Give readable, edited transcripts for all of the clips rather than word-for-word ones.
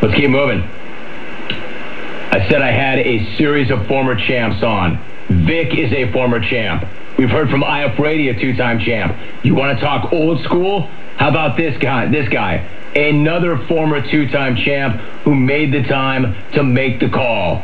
Let's keep moving. I said I had a series of former champs on. Vic is a former champ. We've heard from IF Brady, a two-time champ. You want to talk old school? How about this guy? Another former two-time champ who made the time to make the call.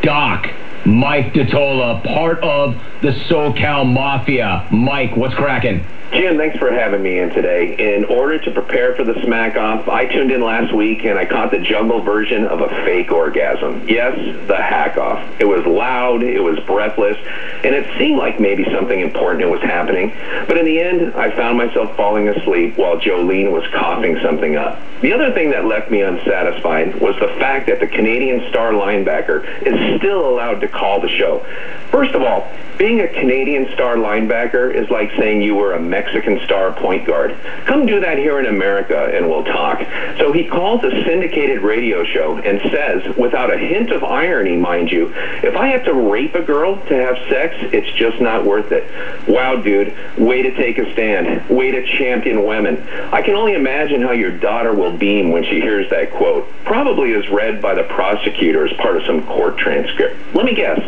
Doc, Mike DiTolla, part of the SoCal Mafia. Mike, what's cracking? Jim, thanks for having me in today. In order to prepare for the smack-off, I tuned in last week and I caught the jungle version of a fake orgasm. Yes, the hack-off. It was loud, it was breathless, and it seemed like maybe something important was happening. But in the end, I found myself falling asleep while Jolene was coughing something up. The other thing that left me unsatisfied was the fact that the Canadian star linebacker is still allowed to call the show. First of all, being a Canadian star linebacker is like saying you were a Mexican star point guard. Come do that here in America and we'll talk. So he calls a syndicated radio show and says, without a hint of irony, mind you, if I have to rape a girl to have sex, it's just not worth it. Wow, dude, way to take a stand. Way to champion women. I can only imagine how your daughter will beam when she hears that quote. Probably is read by the prosecutor as part of some court transcript. Let me guess.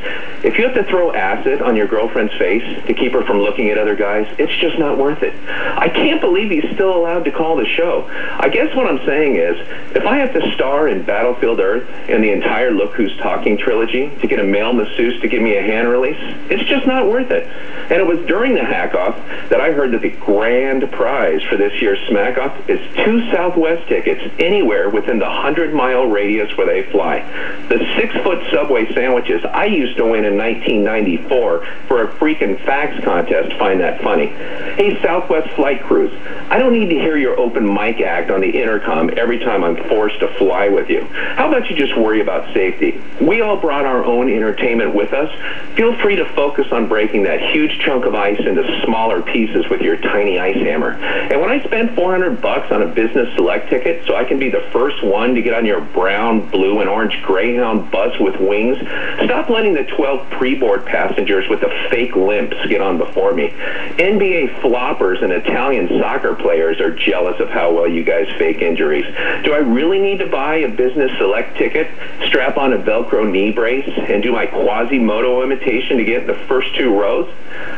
If you have to throw acid on your girlfriend's face to keep her from looking at other guys, it's just not worth it. I can't believe he's still allowed to call the show. I guess what I'm saying is, if I have to star in Battlefield Earth and the entire Look Who's Talking trilogy to get a male masseuse to give me a hand release, it's just not worth it. And it was during the hack-off that I heard that the grand prize for this year's smack-off is 2 Southwest tickets anywhere within the 100-mile radius where they fly. The 6-foot Subway sandwiches I used to win in 1994 for a freaking fax contest find that funny. Hey, Southwest flight crews, I don't need to hear your open mic act on the intercom every time I'm forced to fly with you. How about you just worry about safety? We all brought our own entertainment with us. Feel free to focus on breaking that huge chunk of ice into smaller pieces with your tiny ice hammer. And when I spend $400 on a business select ticket so I can be the first one to get on your brown, blue, and orange Greyhound bus with wings, stop letting the 12 pre-board passengers with the fake limps get on before me. NBA floppers and Italian soccer players are jealous of how well you guys fake injuries. Do I really need to buy a business select ticket, strap on a Velcro knee brace, and do my Quasimodo imitation to get in the first 2 rows?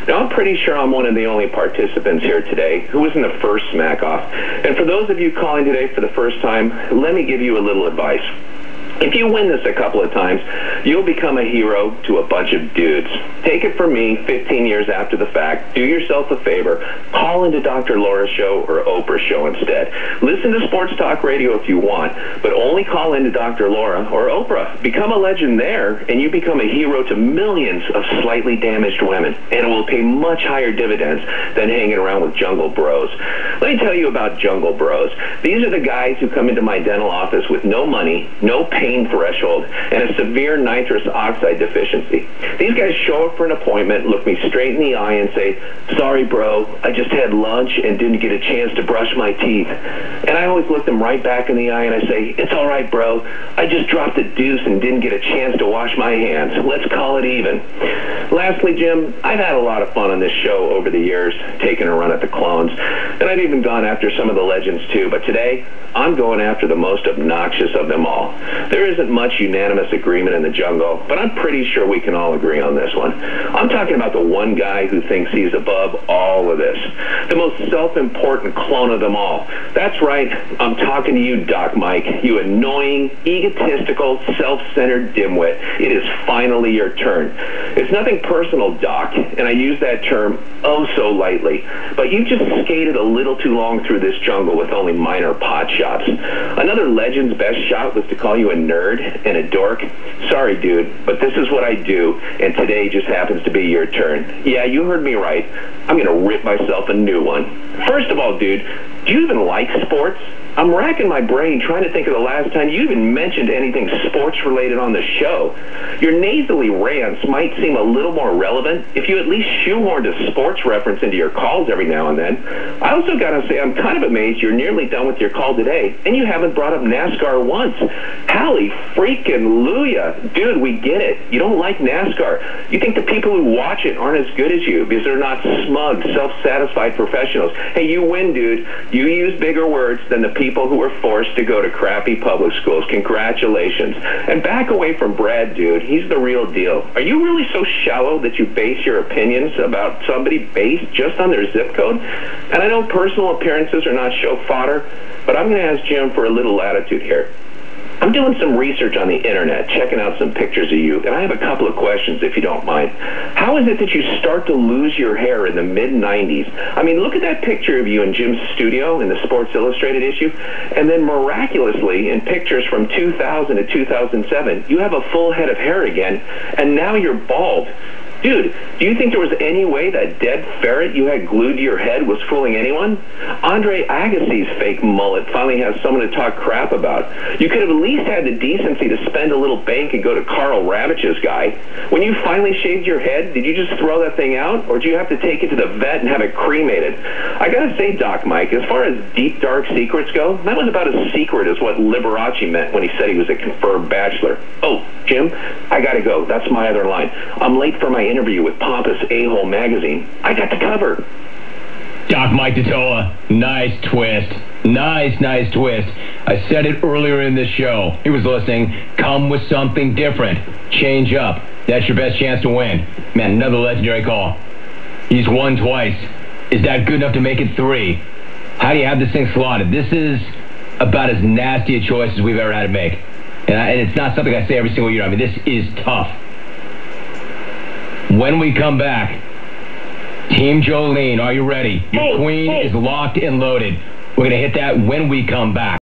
Now, I'm pretty sure I'm one of the only participants here today who was in the first smack-off. And for those of you calling today for the first time, let me give you a little advice. If you win this a couple of times, you'll become a hero to a bunch of dudes. Take it from me, 15 years after the fact, do yourself a favor, call into Dr. Laura's show or Oprah's show instead. Listen to sports talk radio if you want, but only call into Dr. Laura or Oprah. Become a legend there, and you become a hero to millions of slightly damaged women, and it will pay much higher dividends than hanging around with Jungle Bros. Let me tell you about Jungle Bros. These are the guys who come into my dental office with no money, no pain threshold, and a severe nitrous oxide deficiency. These guys show up for an appointment, look me straight in the eye, and say, "Sorry, bro, I just had lunch and didn't get a chance to brush my teeth." And I always look them right back in the eye and I say, "It's all right, bro. I just dropped a deuce and didn't get a chance to wash my hands. Let's call it even." Lastly, Jim, I've had a lot of fun on this show over the years, taking a run at the clones, and I've even gone after some of the legends too, but today, I'm going after the most obnoxious of them all. There isn't much unanimous agreement in the jungle, but I'm pretty sure we can all agree on this one. I'm talking about the one guy who thinks he's above all of this. The most self-important clone of them all. That's right, I'm talking to you, Doc Mike, you annoying, egotistical, self-centered dimwit. It is finally your turn. It's nothing personal, Doc, and I use that term oh so lightly, but you just skated a little too long through this jungle with only minor pot shots. Another legend's best shot was to call you a nerd and a dork. Sorry, dude, but this is what I do, and today just happens to be your turn. Yeah, you heard me right. I'm going to rip myself a new one. First of all, dude, do you even like sports? I'm racking my brain trying to think of the last time you even mentioned anything sports-related on the show. Your nasally rants might seem a little more relevant if you at least shoehorned a sports reference into your calls every now and then. I also got to say I'm kind of amazed you're nearly done with your call today, and you haven't brought up NASCAR once. Hallie freaking Luya. Dude, we get it. You don't like NASCAR. You think the people who watch it aren't as good as you because they're not smug, self-satisfied professionals. Hey, you win, dude. You use bigger words than the people people who were forced to go to crappy public schools. Congratulations. And back away from Brad, dude. He's the real deal. Are you really so shallow that you base your opinions about somebody based just on their zip code? And I know personal appearances are not show fodder, but I'm going to ask Jim for a little latitude here. I'm doing some research on the internet, checking out some pictures of you, and I have a couple of questions, if you don't mind. How is it that you start to lose your hair in the mid-'90s? I mean, look at that picture of you in Jim's studio in the Sports Illustrated issue, and then miraculously, in pictures from 2000 to 2007, you have a full head of hair again, and now you're bald. Dude, do you think there was any way that dead ferret you had glued to your head was fooling anyone? Andre Agassi's fake mullet finally has someone to talk crap about. You could have at least had the decency to spend a little bank and go to Carl Ravage's guy. When you finally shaved your head, did you just throw that thing out, or did you have to take it to the vet and have it cremated? I gotta say, Doc Mike, as far as deep, dark secrets go, that was about as secret as what Liberace meant when he said he was a confirmed bachelor. Oh, Jim, I gotta go. That's my other line. I'm late for my interview with pompous A-Hole magazine. I got the cover. Doc Mike DiTolla, nice twist. Nice twist. I said it earlier in this show. He was listening. Come with something different. Change up. That's your best chance to win. Man, another legendary call. He's won twice. Is that good enough to make it 3? How do you have this thing slotted? This is about as nasty a choice as we've ever had to make. And it's not something I say every single year. I mean, this is tough. When we come back, Team Jolene, are you ready? Your queen is locked and loaded. We're going to hit that when we come back.